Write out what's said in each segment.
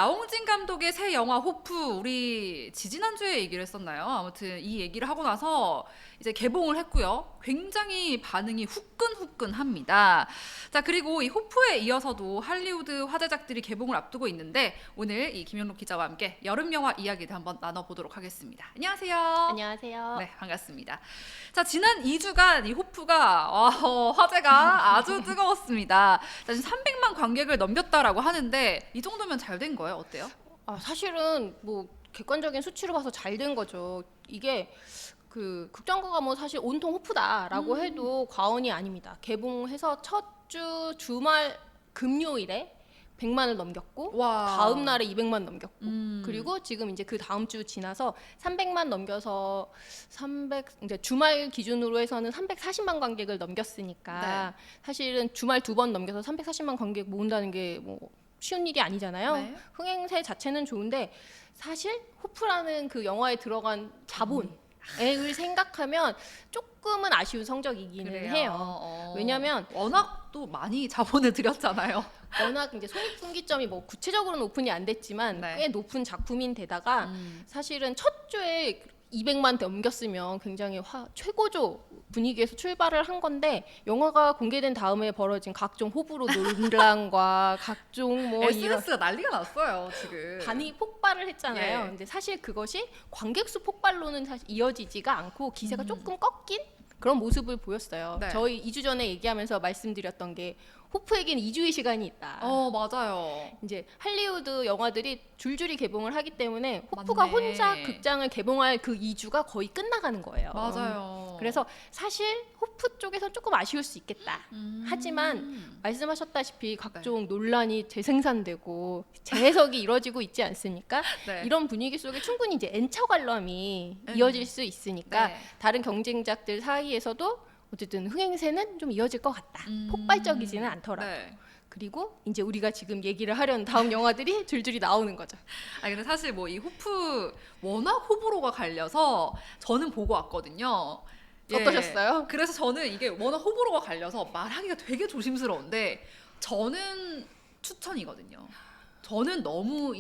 나홍진 감독의 새 영화 호프 우리 지지난주에 얘기를 했었나요? 아무튼 이 얘기를 하고 나서 이제 개봉을 했고요. 굉장히 반응이 후끈후끈합니다. 자, 그리고 이 호프에 이어서도 할리우드 화제작들이 개봉을 앞두고 있는데 오늘 이 김영록 기자와 함께 여름 영화 이야기를 한번 나눠보도록 하겠습니다. 안녕하세요. 안녕하세요. 네, 반갑습니다. 자, 지난 2주간 이 호프가 화제가 아주 뜨거웠습니다. 자, 지금 300만 관객을 넘겼다라고 하는데 이 정도면 잘 된 거예요? 어때요? 사실은 뭐 객관적인 수치로 봐서 잘 된 거죠. 이게 그 극장가가 뭐 사실 온통 호프다라고 해도 과언이 아닙니다. 개봉해서 첫 주 주말 금요일에 100만을 넘겼고 와. 다음 날에 200만 넘겼고 그리고 그리고 지금 이제 그 다음 주 지나서 300만 넘겨서 이제 주말 기준으로 해서는 340만 관객을 넘겼으니까 사실은 주말 2번 넘겨서 340만 관객 모은다는 게 뭐 쉬운 일이 아니잖아요. 네. 흥행세 자체는 좋은데 사실 호프라는 그 영화에 들어간 자본을 생각하면 조금은 아쉬운 성적이기는 그래요. 해요. 왜냐면 워낙 또 많이 자본을 들였잖아요. 워낙 이제 손익분기점이 뭐 구체적으로는 오픈이 안 됐지만 네. 꽤 높은 작품인데다가 사실은 첫 주에 200만 넘겼으면 굉장히 최고조 분위기에서 출발을 한 건데 영화가 공개된 다음에 벌어진 각종 호불호 논란과 각종 뭐 이런 SNS가 난리가 났어요 지금. 반응이 폭발을 했잖아요. 예. 근데 사실 그것이 관객 수 폭발로는 사실 이어지지가 않고 기세가 조금 꺾인 그런 모습을 보였어요. 네. 저희 2주 전에 얘기하면서 말씀드렸던 게 호프에게는 2주의 시간이 있다. 맞아요. 이제 할리우드 영화들이 줄줄이 개봉을 하기 때문에 호프가 맞네. 혼자 극장을 개봉할 그 2주가 거의 끝나가는 거예요. 맞아요. 그래서 사실 호프 쪽에서 조금 아쉬울 수 있겠다. 하지만 말씀하셨다시피 각종 논란이 재생산되고 재해석이 이루어지고 있지 않습니까? 네. 이런 분위기 속에 충분히 이제 엔처 관람이 이어질 수 있으니까 네. 다른 경쟁작들 사이에서도 어쨌든 흥행세는 좀 이어질 것 같다. 폭발적이지는 않더라도. 네. 그리고 이제 우리가 지금 얘기를 하려는 다음 영화들이 줄줄이 나오는 거죠. 근데 사실 뭐 이 호프 워낙 호불호가 갈려서 저는 보고 왔거든요. 어떠셨어요? 그래서 저는 이게 워낙 호불호가 갈려서 말하기가 되게 조심스러운데 저는 추천이거든요. 저는 너무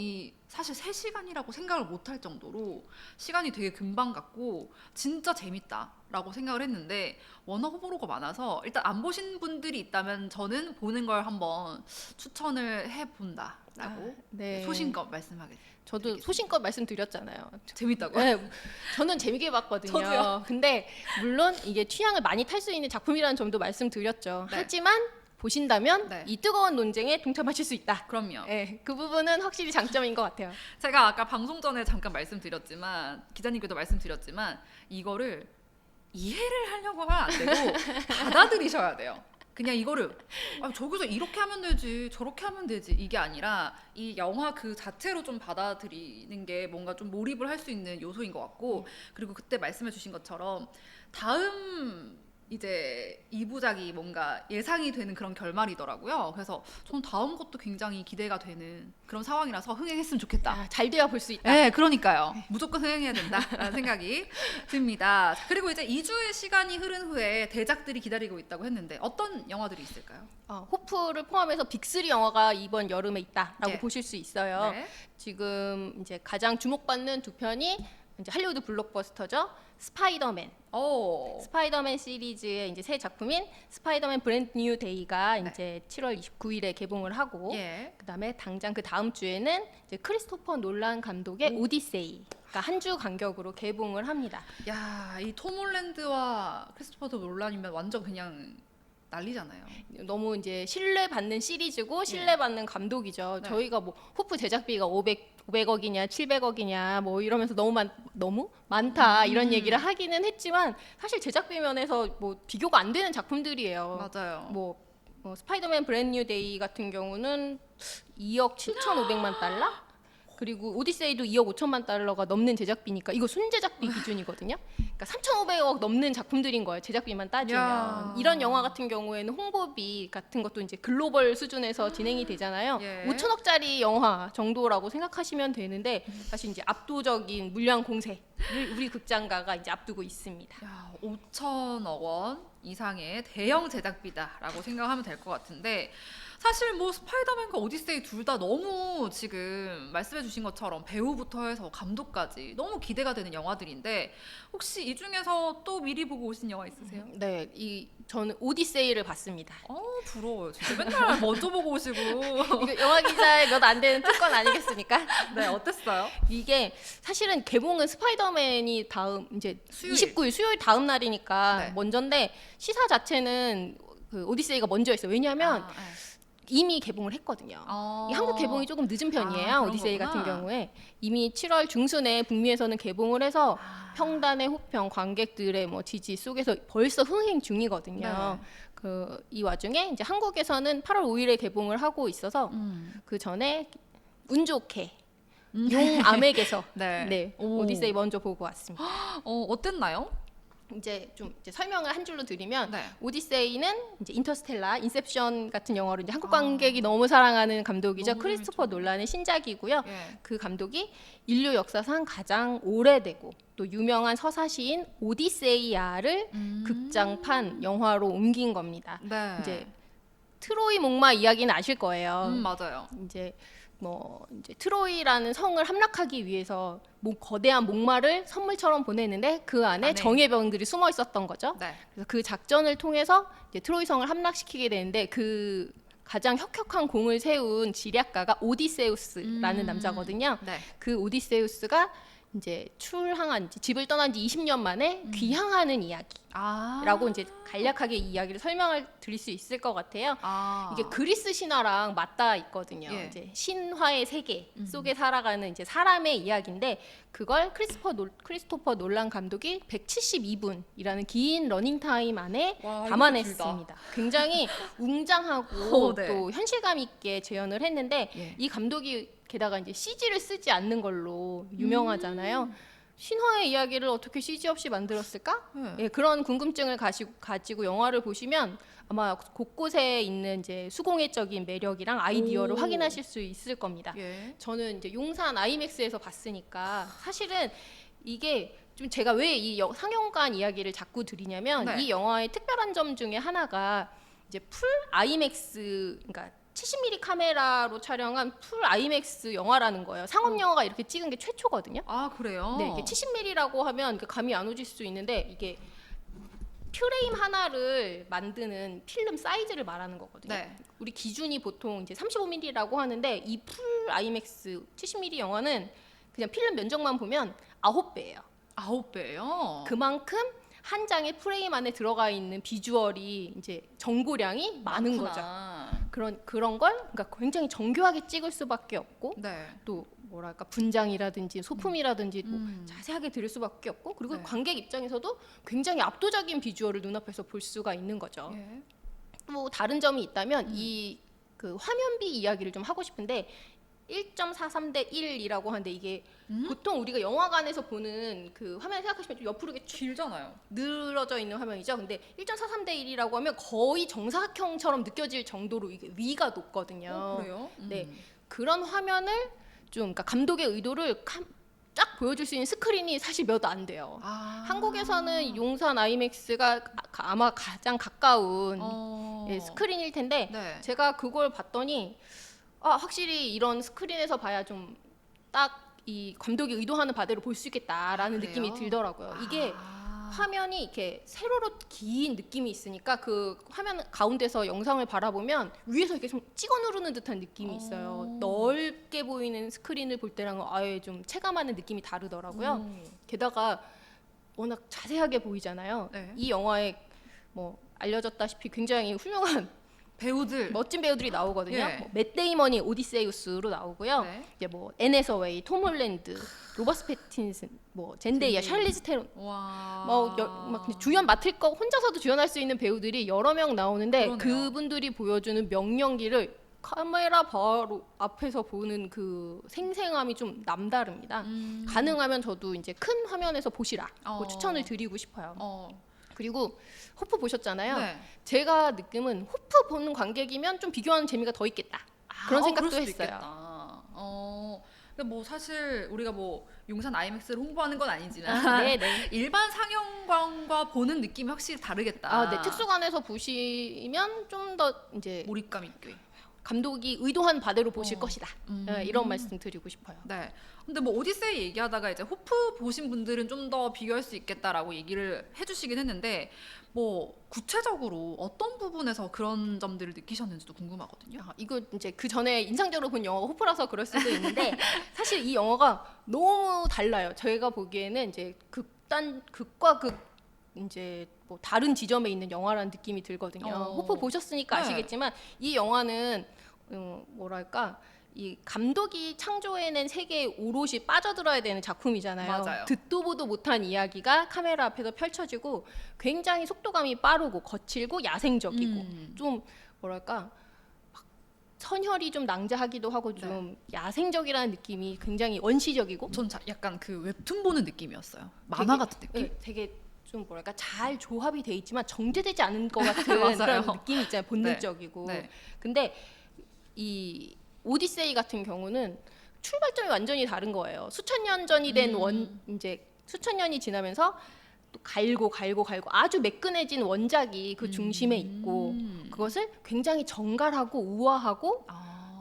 사실 3시간이라고 생각을 못할 정도로 시간이 되게 금방 갔고 진짜 재밌다라고 생각을 했는데 워낙 호불호가 많아서 일단 안 보신 분들이 있다면 저는 보는 걸 한번 추천을 해본다라고 네. 소신껏 말씀하겠습니다. 저도 소신껏 말씀드렸잖아요. 재밌다고요? 네, 저는 재밌게 봤거든요. 저도요. 근데 물론 이게 취향을 많이 탈 수 있는 작품이라는 점도 말씀드렸죠. 네. 하지만 보신다면 네. 이 뜨거운 논쟁에 동참하실 수 있다. 그럼요. 네, 그 부분은 확실히 장점인 것 같아요. 제가 아까 방송 전에 잠깐 말씀드렸지만 기자님께도 말씀드렸지만 이거를 이해를 하려고 하면 안 되고 받아들이셔야 돼요. 그냥 이거를 저기서 이렇게 하면 되지 저렇게 하면 되지 이게 아니라 이 영화 그 자체로 좀 받아들이는 게 뭔가 좀 몰입을 할 수 있는 요소인 것 같고 그리고 그때 말씀해 주신 것처럼 다음 이제 2부작이 뭔가 예상이 되는 그런 결말이더라고요. 그래서 저는 다음 것도 굉장히 기대가 되는 그런 상황이라서 흥행했으면 좋겠다. 잘 돼야 볼 수 있다. 네, 그러니까요. 무조건 흥행해야 된다라는 생각이 듭니다. 그리고 이제 2주의 시간이 흐른 후에 대작들이 기다리고 있다고 했는데 어떤 영화들이 있을까요? 호프를 포함해서 빅3 영화가 이번 여름에 있다라고 네. 보실 수 있어요. 네. 지금 이제 가장 주목받는 두 편이 이제 할리우드 블록버스터죠. 스파이더맨. 스파이더맨 시리즈의 이제 새 작품인 스파이더맨 브랜드 뉴 데이가 이제 7월 29일에 개봉을 하고 예. 그다음에 당장 그 다음 주에는 이제 크리스토퍼 놀란 감독의 오디세이가 한 주 간격으로 개봉을 합니다. 야, 이 톰 홀랜드와 크리스토퍼 놀란이면 완전 그냥 난리잖아요. 너무 이제 신뢰받는 시리즈고 신뢰받는 감독이죠. 네. 저희가 뭐 호프 제작비가 500억이냐 700억이냐 뭐 이러면서 너무 많다 이런 얘기를 하기는 했지만 사실 제작비 면에서 뭐 비교가 안 되는 작품들이에요. 맞아요. 뭐 스파이더맨 브랜드 뉴 데이 같은 경우는 2억 7,500만 달러? 그리고 오디세이도 2억 5천만 달러가 넘는 제작비니까 이거 순제작비 기준이거든요. 그러니까 3,500억 넘는 작품들인 거예요. 제작비만 따지면. 야. 이런 영화 같은 경우에는 홍보비 같은 것도 이제 글로벌 수준에서 진행이 되잖아요. 예. 5천억짜리 영화 정도라고 생각하시면 되는데 사실 이제 압도적인 물량 공세를 우리 극장가가 이제 앞두고 있습니다. 야, 5천억 원. 이상의 대형 제작비다라고 생각하면 될 것 같은데 사실 뭐 스파이더맨과 오디세이 둘 다 너무 지금 말씀해 주신 것처럼 배우부터 해서 감독까지 너무 기대가 되는 영화들인데 혹시 이 중에서 또 미리 보고 오신 영화 있으세요? 네, 저는 오디세이를 봤습니다. 부러워요. 진짜 맨날 먼저 보고 오시고. 이거 영화 기자의 몇 안 되는 특권 아니겠습니까? 네, 어땠어요? 이게 사실은 개봉은 스파이더맨이 다음 이제 수요일. 29일 수요일 다음 날이니까 네. 먼저인데 시사 자체는 그 오디세이가 먼저였어요. 왜냐하면 네. 이미 개봉을 했거든요. 이 한국 개봉이 조금 늦은 편이에요. 그런 오디세이 거구나. 같은 경우에 이미 7월 중순에 북미에서는 개봉을 해서 아. 평단의 호평, 관객들의 뭐 지지 속에서 벌써 흥행 중이거든요. 네. 이 와중에 이제 한국에서는 8월 5일에 개봉을 하고 있어서 그 전에 운 좋게 용암에게서 네. 네, 오. 오디세이 먼저 보고 왔습니다. 어땠나요? 이제 설명을 한 줄로 드리면 네. 오디세이는 이제 인터스텔라, 인셉션 같은 영화로 이제 한국 관객이 너무 사랑하는 감독이죠. 너무 크리스토퍼 재밌죠. 놀란의 신작이고요. 예. 그 감독이 인류 역사상 가장 오래되고 또 유명한 서사시인 오디세이아를 극장판 영화로 옮긴 겁니다. 네. 이제 트로이 목마 이야기는 아실 거예요. 맞아요. 이제 트로이라는 성을 함락하기 위해서 거대한 목마를 선물처럼 보냈는데 그 안에 정예병들이 숨어 있었던 거죠. 네. 그래서 그 작전을 통해서 이제 트로이 성을 함락시키게 되는데 그 가장 혁혁한 공을 세운 지략가가 오디세우스라는 남자거든요. 네. 그 오디세우스가 이제 집을 떠난 지 20년 만에 귀향하는 이야기라고 이제 간략하게 이 이야기를 설명을 드릴 수 있을 것 같아요. 이게 그리스 신화랑 맞닿아 있거든요. 예. 이제 신화의 세계 속에 살아가는 이제 사람의 이야기인데 그걸 크리스토퍼 놀란 감독이 172분이라는 긴 러닝 타임 안에 와, 이거 담아냈습니다. 굉장히 웅장하고 네. 또 현실감 있게 재현을 했는데 예. 이 감독이 게다가 이제 CG를 쓰지 않는 걸로 유명하잖아요. 신화의 이야기를 어떻게 CG 없이 만들었을까? 네. 예, 그런 궁금증을 가지고 영화를 보시면 아마 곳곳에 있는 이제 수공예적인 매력이랑 아이디어를 오. 확인하실 수 있을 겁니다. 예. 저는 이제 용산 아이맥스에서 봤으니까 사실은 이게 좀 제가 왜 이 상영관 이야기를 자꾸 드리냐면 네. 이 영화의 특별한 점 중에 하나가 이제 풀 아이맥스 그러니까 70mm 카메라로 촬영한 풀 아이맥스 영화라는 거예요. 상업 영화가 이렇게 찍은 게 최초거든요. 아, 그래요? 네, 이게 70mm라고 하면 감이 안 오실 수 있는데 이게 프레임 하나를 만드는 필름 사이즈를 말하는 거거든요. 네. 우리 기준이 보통 이제 35mm라고 하는데 이 풀 아이맥스 70mm 영화는 그냥 필름 면적만 보면 9배예요. 9배예요? 그만큼 한 장의 프레임 안에 들어가 있는 비주얼이 이제 정보량이 많은 거죠. 그런 걸 그러니까 굉장히 정교하게 찍을 수밖에 없고 네. 또 뭐랄까 분장이라든지 소품이라든지 뭐 자세하게 들을 수밖에 없고 그리고 네. 관객 입장에서도 굉장히 압도적인 비주얼을 눈앞에서 볼 수가 있는 거죠. 예. 또 다른 점이 있다면 이 그 화면비 이야기를 좀 하고 싶은데 1.43대 1이라고 하는데 이게 보통 우리가 영화관에서 보는 그 화면 생각하시면 좀 옆으로 이렇게 쭉 길잖아요. 늘어져 있는 화면이죠. 근데 1.43대 1이라고 하면 거의 정사각형처럼 느껴질 정도로 이게 위가 높거든요. 그래요? 네. 그런 화면을 좀 그러니까 감독의 의도를 딱 보여줄 수 있는 스크린이 사실 몇 안 돼요. 한국에서는 용산 아이맥스가 아마 가장 가까운 예, 스크린일 텐데 네. 제가 그걸 봤더니 확실히 이런 스크린에서 봐야 좀 딱 이 감독이 의도하는 바대로 볼 수 있겠다라는 그래요? 느낌이 들더라고요. 이게 화면이 이렇게 세로로 긴 느낌이 있으니까 그 화면 가운데서 영상을 바라보면 위에서 이렇게 좀 찍어 누르는 듯한 느낌이 있어요. 넓게 보이는 스크린을 볼 때랑은 아예 좀 체감하는 느낌이 다르더라고요. 게다가 워낙 자세하게 보이잖아요. 네. 이 영화에 뭐 알려졌다시피 굉장히 훌륭한 배우들. 멋진 배우들이 나오거든요. 예. 뭐 맷 데이먼이 오디세우스로 나오고요. 네. 이제 뭐 앤 해서웨이, 톰 홀랜드, 로버트 패틴슨, 뭐 젠데이아, 샬리즈 테론, 와. 막 주연 맡을 거 혼자서도 주연할 수 있는 배우들이 여러 명 나오는데 그러네요. 그분들이 보여주는 명연기를 카메라 바로 앞에서 보는 그 생생함이 좀 남다릅니다. 가능하면 저도 이제 큰 화면에서 보시라 고 추천을 드리고 싶어요. 그리고 호프 보셨잖아요. 네. 제가 느낌은 호프 보는 관객이면 좀 비교하는 재미가 더 있겠다. 그런 생각도 그럴 수도 했어요. 있겠다. 근데 뭐 사실 우리가 뭐 용산 아이맥스를 홍보하는 건 아니지만 네네. 일반 상영관과 보는 느낌이 확실히 다르겠다. 아, 네. 특수관에서 보시면 좀 더 이제 몰입감 있게. 감독이 의도한 바대로 보실 것이다. 음. 네, 이런 말씀 드리고 싶어요. 네. 근데 뭐 오디세이 얘기하다가 이제 호프 보신 분들은 좀 더 비교할 수 있겠다라고 얘기를 해주시긴 했는데 뭐 구체적으로 어떤 부분에서 그런 점들을 느끼셨는지도 궁금하거든요. 아, 이거 이제 그 전에 인상적으로 본 영화가 호프라서 그럴 수도 있는데 사실 이 영화가 너무 달라요. 저희가 보기에는 이제 극과 극 이제 뭐 다른 지점에 있는 영화라는 느낌이 들거든요. 호프 보셨으니까 네. 아시겠지만 이 영화는 뭐랄까 이 감독이 창조해낸 세계에 오롯이 빠져들어야 되는 작품이잖아요. 맞아요. 듣도 보도 못한 이야기가 카메라 앞에서 펼쳐지고 굉장히 속도감이 빠르고 거칠고 야생적이고 좀 뭐랄까 막 선혈이 좀 낭자하기도 하고 좀 야생적이라는 느낌이 굉장히 원시적이고 전 약간 그 웹툰 보는 느낌이었어요. 만화 같은 느낌. 네, 되게 좀 뭐랄까 잘 조합이 돼 있지만 정제되지 않은 것 같은 맞아요. 그런 느낌이 있잖아요. 본능적이고. 네. 근데 이 오디세이 같은 경우는 출발점이 완전히 다른 거예요. 수천 년 전이 된 이제 수천 년이 지나면서 또 갈고 아주 매끈해진 원작이 그 중심에 있고 그것을 굉장히 정갈하고 우아하고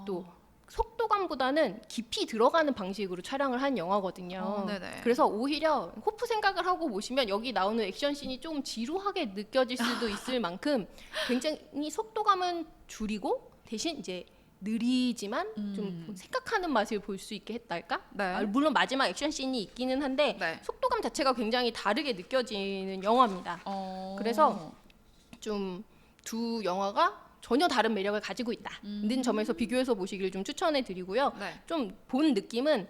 또 속도감보다는 깊이 들어가는 방식으로 촬영을 한 영화거든요. 네네. 그래서 오히려 호프 생각을 하고 보시면 여기 나오는 액션씬이 좀 지루하게 느껴질 수도 있을 만큼 굉장히 속도감은 줄이고 대신 이제 느리지만 좀 생각하는 맛을 볼 수 있게 했달까? 네. 아, 물론 마지막 액션씬이 있기는 한데 네. 속도감 자체가 굉장히 다르게 느껴지는 영화입니다. 그래서 좀 두 영화가 전혀 다른 매력을 가지고 있다는 점에서 비교해서 보시기를 좀 추천해 드리고요. 네. 좀 본 느낌은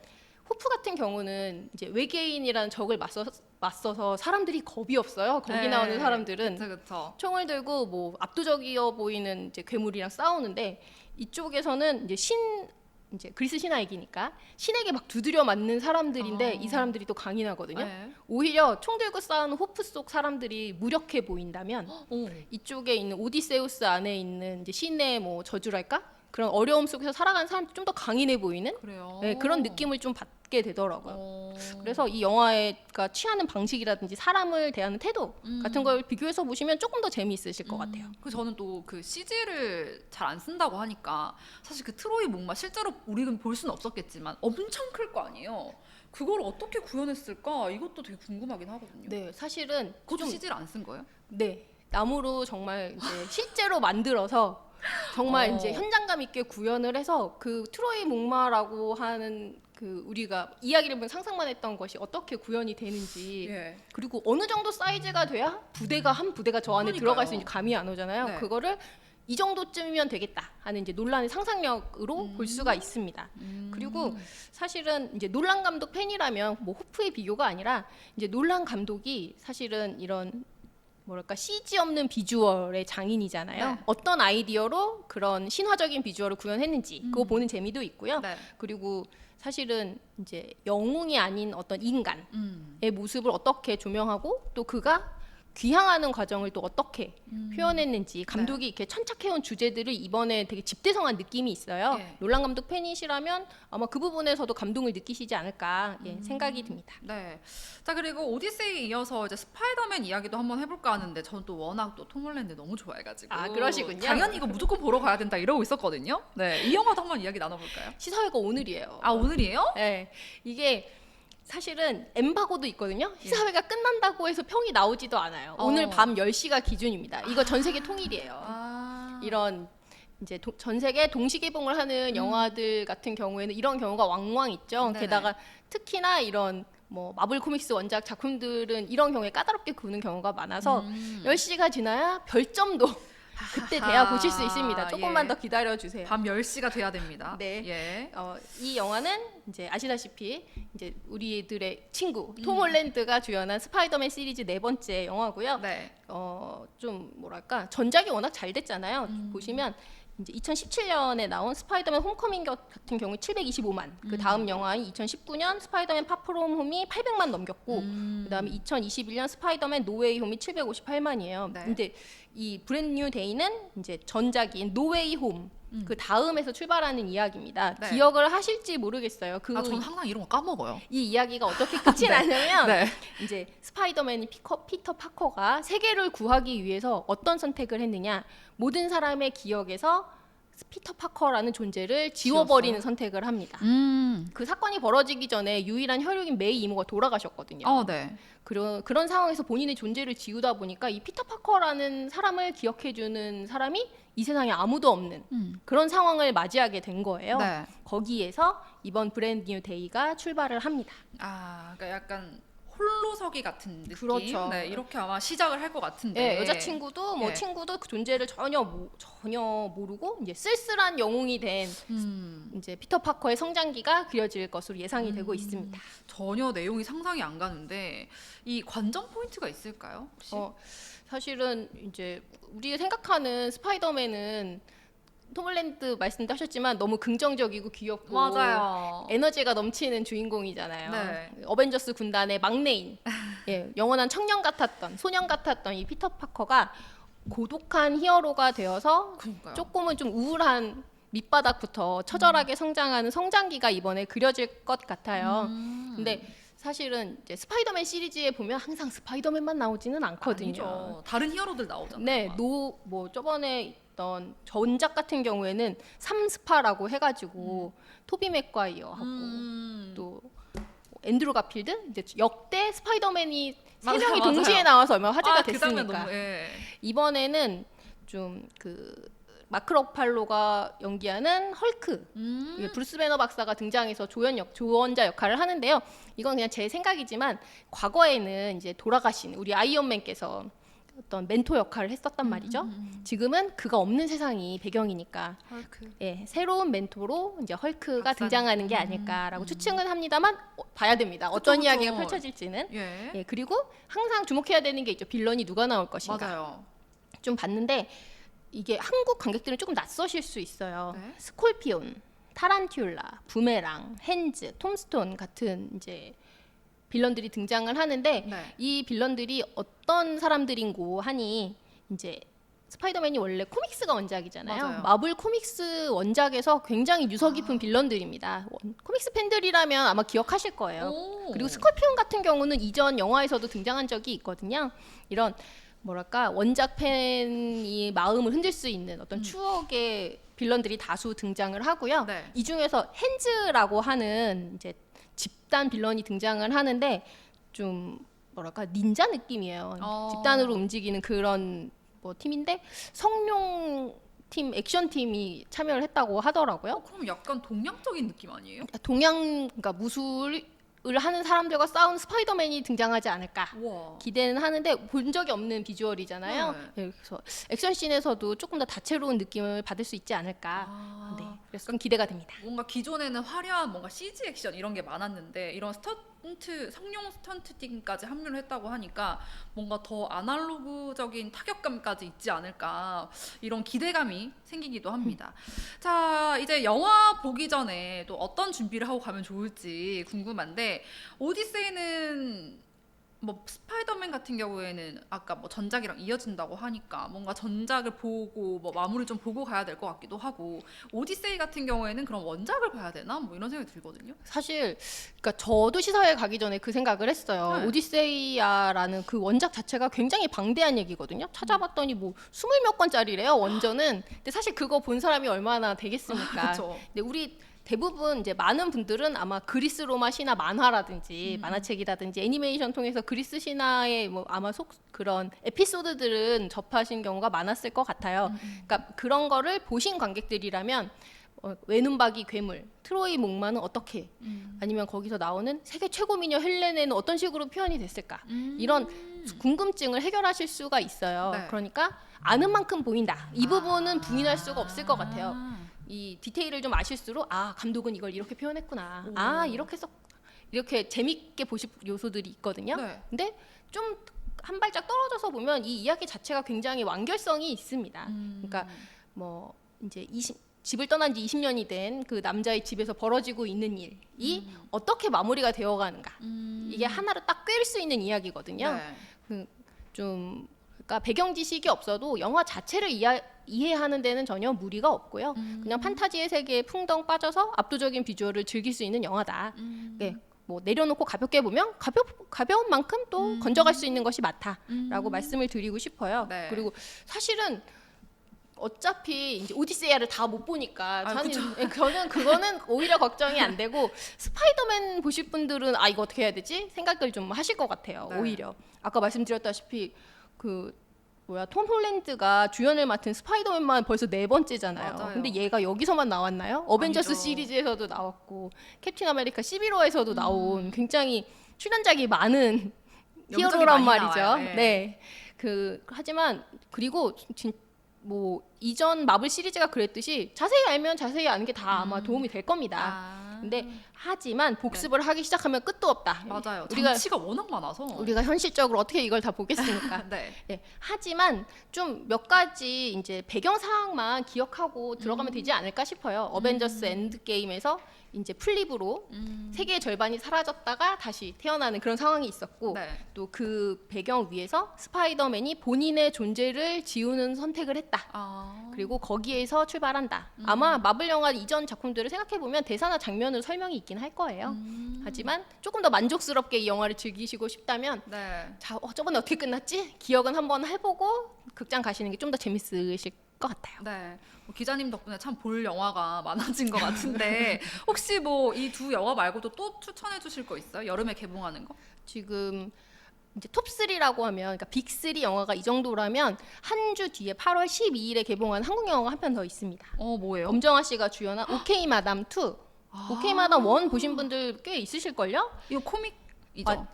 호프 같은 경우는 이제 외계인이라는 적을 맞서서 사람들이 겁이 없어요. 거기 네. 나오는 사람들은 그쵸. 총을 들고 뭐 압도적이어 보이는 이제 괴물이랑 싸우는데 이쪽에서는 이제 그리스 신화이기니까 신에게 막 두드려 맞는 사람들인데 이 사람들이 또 강인하거든요. 네. 오히려 총 들고 싸우는 호프 속 사람들이 무력해 보인다면 오. 이쪽에 있는 오디세우스 안에 있는 이제 신의 뭐 저주랄까? 그런 어려움 속에서 살아가는 사람들이 좀 더 강인해 보이는 그래요. 네, 그런 느낌을 좀 받게 되더라고요. 어. 그래서 이 영화가 취하는 방식이라든지 사람을 대하는 태도 같은 걸 비교해서 보시면 조금 더 재미있으실 것 같아요. 그 저는 또 그 CG를 잘 안 쓴다고 하니까 사실 그 트로이 목마 실제로 우리는 볼 수는 없었겠지만 엄청 클 거 아니에요. 그걸 어떻게 구현했을까? 이것도 되게 궁금하긴 하거든요. 네, 사실은 그것도 좀 CG를 안 쓴 거예요? 네, 나무로 정말 이제 실제로 만들어서 정말 이제 현장감 있게 구현을 해서 그 트로이 목마라고 하는 그 우리가 이야기를 보면 상상만 했던 것이 어떻게 구현이 되는지 예. 그리고 어느 정도 사이즈가 돼야 한 부대가 저 안에 그러니까요. 들어갈 수 있는지 감이 안 오잖아요. 네. 그거를 이 정도쯤이면 되겠다 하는 이제 논란의 상상력으로 볼 수가 있습니다. 그리고 사실은 이제 놀란 감독 팬이라면 뭐 호프의 비교가 아니라 이제 놀란 감독이 사실은 이런 뭐랄까 CG 없는 비주얼의 장인이잖아요. 네. 어떤 아이디어로 그런 신화적인 비주얼을 구현했는지 그거 보는 재미도 있고요. 네. 그리고 사실은 이제 영웅이 아닌 어떤 인간의 모습을 어떻게 조명하고 또 그가 귀향하는 과정을 또 어떻게 표현했는지 감독이 이렇게 천착해온 주제들을 이번에 되게 집대성한 느낌이 있어요. 예. 놀란 감독 팬이시라면 아마 그 부분에서도 감동을 느끼시지 않을까 생각이 듭니다. 네. 자 그리고 오디세이 이어서 이제 스파이더맨 이야기도 한번 해볼까 하는데 저는 또 워낙 또 톰 홀랜드 너무 좋아해가지고 아, 그러시군요. 당연히 이거 무조건 보러 가야 된다 이러고 있었거든요. 네. 이 영화도 한번 이야기 나눠볼까요? 시사회가 오늘이에요. 아 오늘이에요? 네, 이게 사실은 엠바고도 있거든요. 시사회가 끝난다고 해서 평이 나오지도 않아요. 오늘 밤 10시가 기준입니다. 이거 전 세계 통일이에요. 아. 이런 이제 전 세계 동시 개봉을 하는 영화들 같은 경우에는 이런 경우가 왕왕 있죠. 네네. 게다가 특히나 이런 뭐 마블 코믹스 원작 작품들은 이런 경우에 까다롭게 구는 경우가 많아서 10시가 지나야 별점도 그때 돼야 보실 수 있습니다. 조금만 예. 더 기다려 주세요. 밤 10시가 돼야 됩니다. 네. 예. 이 영화는 이제 아시다시피 이제 우리들의 친구 톰 홀랜드가 주연한 스파이더맨 시리즈 네 번째 영화고요. 네. 좀 뭐랄까 전작이 워낙 잘 됐잖아요. 보시면 이제 2017년에 나온 스파이더맨 홈커밍 같은 경우 725만. 그 다음 영화인 2019년 스파이더맨 파프롬 홈이 800만 넘겼고 그다음에 2021년 스파이더맨 노웨이 홈이 758만이에요. 네. 근데 이 브랜드 뉴 데이는 이제 전작인 노웨이 홈 그 다음에서 출발하는 이야기입니다. 네. 기억을 하실지 모르겠어요. 저는 항상 이런 거 까먹어요. 이 이야기가 어떻게 끝이 나냐면 네. 이제 스파이더맨이 피터 파커가 세계를 구하기 위해서 어떤 선택을 했느냐, 모든 사람의 기억에서 피터 파커라는 존재를 지워버리는 지웠어요? 선택을 합니다. 음. 그 사건이 벌어지기 전에 유일한 혈육인 메이 이모가 돌아가셨거든요. 네. 그런 상황에서 본인의 존재를 지우다 보니까 이 피터 파커라는 사람을 기억해주는 사람이 이 세상에 아무도 없는 그런 상황을 맞이하게 된 거예요. 네. 거기에서 이번 브랜드 뉴 데이가 출발을 합니다. 그러니까 약간 홀로서기 같은 느낌. 그렇죠. 네, 이렇게 아마 시작을 할 것 같은데. 네, 여자친구도 뭐 예. 친구도 그 존재를 전혀 모르고 이제 쓸쓸한 영웅이 된 이제 피터 파커의 성장기가 그려질 것으로 예상이 되고 있습니다. 전혀 내용이 상상이 안 가는데 이 관전 포인트가 있을까요? 혹시? 사실은 이제 우리가 생각하는 스파이더맨은 톰 홀랜드 말씀도 하셨지만 너무 긍정적이고 귀엽고 맞아요. 에너지가 넘치는 주인공이잖아요. 네. 어벤져스 군단의 막내인 영원한 청년 같았던 소년 같았던 이 피터 파커가 고독한 히어로가 되어서 그러니까요. 조금은 좀 우울한 밑바닥부터 처절하게 성장하는 성장기가 이번에 그려질 것 같아요. 근데 사실은 이제 스파이더맨 시리즈에 보면 항상 스파이더맨만 나오지는 않거든요. 아니죠. 다른 히어로들 나오잖아요. 네, 뭐 저번에 있던 전작 같은 경우에는 3스파라고 해가지고 토비 맥과이어하고 또 앤드루 가필드 이제 역대 스파이더맨이 세 맞아요, 명이 맞아요. 동시에 나와서 얼마나 화제가 그 장면 됐으니까. 너무, 예. 이번에는 좀 그 마크 러팔로가 연기하는 헐크, 브루스 배너 박사가 등장해서 조언자 역할을 하는데요. 이건 그냥 제 생각이지만 과거에는 이제 돌아가신 우리 아이언맨께서 어떤 멘토 역할을 했었단 말이죠. 지금은 그가 없는 세상이 배경이니까 헐크. 새로운 멘토로 이제 헐크가 박사님. 등장하는 게 아닐까라고 추측은 합니다만 봐야 됩니다. 어떤 그쵸. 이야기가 펼쳐질지는. 예. 그리고 항상 주목해야 되는 게 있죠. 빌런이 누가 나올 것인가. 맞아요. 좀 봤는데 이게 한국 관객들은 조금 낯서실 수 있어요. 네. 스콜피온, 타란툴라, 부메랑, 핸즈, 톰스톤 같은 이제 빌런들이 등장을 하는데 네. 이 빌런들이 어떤 사람들인고 하니 이제 스파이더맨이 원래 코믹스가 원작이잖아요. 맞아요. 마블 코믹스 원작에서 굉장히 유서 깊은 빌런들입니다. 코믹스 팬들이라면 아마 기억하실 거예요. 오. 그리고 스콜피온 같은 경우는 이전 영화에서도 등장한 적이 있거든요. 이런 뭐랄까 원작 팬이 마음을 흔들 수 있는 어떤 추억의 빌런들이 다수 등장을 하고요. 네. 이 중에서 핸즈라고 하는 이제 집단 빌런이 등장을 하는데 좀 뭐랄까 닌자 느낌이에요. 집단으로 움직이는 그런 뭐 팀인데 성룡 팀 액션 팀이 참여를 했다고 하더라고요. 그럼 약간 동양적인 느낌 아니에요? 그러니까 무술을 하는 사람들과 싸우는 스파이더맨이 등장하지 않을까 와. 기대는 하는데 본 적이 없는 비주얼이잖아요. 네. 그래서 액션씬에서도 조금 더 다채로운 느낌을 받을 수 있지 않을까. 네, 그래서 좀 기대가 됩니다. 뭔가 기존에는 화려한 뭔가 CG 액션 이런 게 많았는데 이런 성룡 스턴트 팀까지 합류를 했다고 하니까 뭔가 더 아날로그적인 타격감까지 있지 않을까 이런 기대감이 생기기도 합니다. 자, 이제 영화 보기 전에 또 어떤 준비를 하고 가면 좋을지 궁금한데 오디세이는 뭐 스파이더맨 같은 경우에는 아까 뭐 전작이랑 이어진다고 하니까 뭔가 전작을 보고 뭐 마무리 좀 보고 가야 될 것 같기도 하고 오디세이 같은 경우에는 그럼 원작을 봐야 되나 뭐 이런 생각이 들거든요. 사실 그러니까 저도 시사회 가기 전에 그 생각을 했어요. 네. 오디세이아라는 그 원작 자체가 굉장히 방대한 얘기거든요. 찾아봤더니 뭐 20몇 권짜리래요, 원전은. 근데 사실 그거 본 사람이 얼마나 되겠습니까? 그렇죠. 근데 우리 대부분 이제 많은 분들은 아마 그리스 로마 신화 만화라든지 만화책이라든지 애니메이션 통해서 그리스 신화의 뭐 아마 그런 에피소드들은 접하신 경우가 많았을 것 같아요. 그러니까 그런 거를 보신 관객들이라면 외눈박이 괴물, 트로이 목마는 어떻게, 아니면 거기서 나오는 세계 최고 미녀 헬레네는 어떤 식으로 표현이 됐을까, 이런 궁금증을 해결하실 수가 있어요. 네. 그러니까 아는 만큼 보인다. 이 부분은 부인할 수가 없을 것 같아요. 이 디테일을 좀 아실수록 감독은 이걸 이렇게 표현했구나. 이렇게 재밌게 보실 요소들이 있거든요. 네. 근데 좀 한 발짝 떨어져서 보면 이 이야기 자체가 굉장히 완결성이 있습니다. 그러니까 뭐 이제 집을 떠난 지 20년이 된 그 남자의 집에서 벌어지고 있는 일이 어떻게 마무리가 되어가는가. 이게 하나로 딱 꿰일 수 있는 이야기거든요. 네. 그러니까 배경 지식이 없어도 영화 자체를 이해하는 데는 전혀 무리가 없고요. 그냥 판타지의 세계에 풍덩 빠져서 압도적인 비주얼을 즐길 수 있는 영화다. 네, 뭐 내려놓고 가볍게 보면 가벼운 만큼 또 건져갈 수 있는 것이 많다라고 말씀을 드리고 싶어요. 네. 그리고 사실은 어차피 이제 오디세이아를 다 못 보니까 저는 그거는 오히려 걱정이 안 되고 스파이더맨 보실 분들은 아 이거 어떻게 해야 되지 생각을 좀 하실 것 같아요. 네. 오히려 아까 말씀드렸다시피 그 톰 홀랜드가 주연을 맡은 스파이더맨만 벌써 4번째잖아요. 맞아요. 근데 얘가 여기서만 나왔나요? 어벤져스 아니죠. 시리즈에서도 나왔고 캡틴 아메리카 11호에서도 나온 굉장히 출연작이 많은 여기저기 히어로란 많이 말이죠. 나와요. 네. 네. 하지만 그리고 뭐 이전 마블 시리즈가 그랬듯이 자세히 알면 자세히 아는 게 다 아마 도움이 될 겁니다. 근데 하지만 복습을 하기 시작하면 끝도 없다. 맞아요. 우리가 장치가 워낙 많아서. 우리가 현실적으로 어떻게 이걸 다 보겠습니까? 네. 네. 하지만 좀 몇 가지 이제 배경 사항만 기억하고 들어가면 되지 않을까 싶어요. 어벤져스 엔드 게임에서 이제 플립으로 세계의 절반이 사라졌다가 다시 태어나는 그런 상황이 있었고 네. 또 그 배경 위에서 스파이더맨이 본인의 존재를 지우는 선택을 했다. 그리고 거기에서 출발한다. 아마 마블 영화 이전 작품들을 생각해 보면 대사나 장면으로 설명이 있긴 할 거예요. 하지만 조금 더 만족스럽게 이 영화를 즐기시고 싶다면 네. 자, 저번에 어떻게 끝났지? 기억은 한번 해보고 극장 가시는 게 좀 더 재밌으실 것 같아요. 네. 기자님 덕분에 참 볼 영화가 많아진 것 같은데 혹시 뭐 이 두 영화 말고도 또 추천해 주실 거 있어요? 여름에 개봉하는 거? 지금 이제 톱3라고 하면 그러니까 빅3 영화가 이 정도라면 한 주 뒤에 8월 12일에 개봉한 한국 영화가 한 편 더 있습니다. 뭐예요? 엄정화 씨가 주연한 오케이 마담 2. 오케이 마담 1 보신 분들 꽤 있으실걸요? 이거 코믹이죠?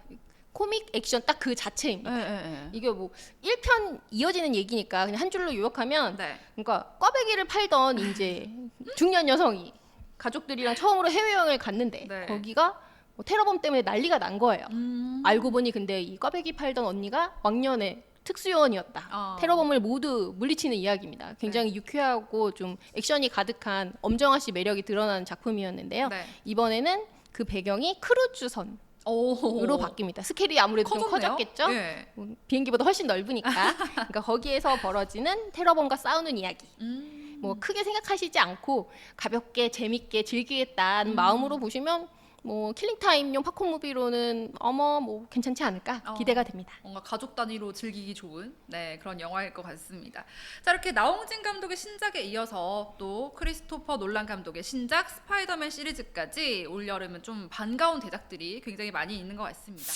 코믹 액션 딱 그 자체입니다. 네. 이게 뭐 1편 이어지는 얘기니까 그냥 한 줄로 요약하면 네. 그러니까 꽈배기를 팔던 이제 중년 여성이 가족들이랑 처음으로 해외여행을 갔는데 네. 거기가 뭐 테러범 때문에 난리가 난 거예요. 음. 알고 보니 근데 이 꽈배기 팔던 언니가 왕년에 특수요원이었다. 테러범을 모두 물리치는 이야기입니다. 굉장히 유쾌하고 좀 액션이 가득한 엄정화 씨 매력이 드러나는 작품이었는데요. 네. 이번에는 그 배경이 크루즈선 으로 바뀝니다. 스케일이 아무래도 좀 커졌네요? 커졌겠죠. 네. 비행기보다 훨씬 넓으니까. 그러니까 거기에서 벌어지는 테러범과 싸우는 이야기. 뭐 크게 생각하시지 않고 가볍게 재밌게 즐기겠다는 마음으로 보시면 뭐 킬링타임용 팝콘 무비로는 뭐 괜찮지 않을까 기대가 됩니다. 뭔가 가족 단위로 즐기기 좋은 그런 영화일 것 같습니다. 자, 이렇게 나홍진 감독의 신작에 이어서 또 크리스토퍼 놀란 감독의 신작 스파이더맨 시리즈까지 올 여름은 좀 반가운 대작들이 굉장히 많이 있는 것 같습니다.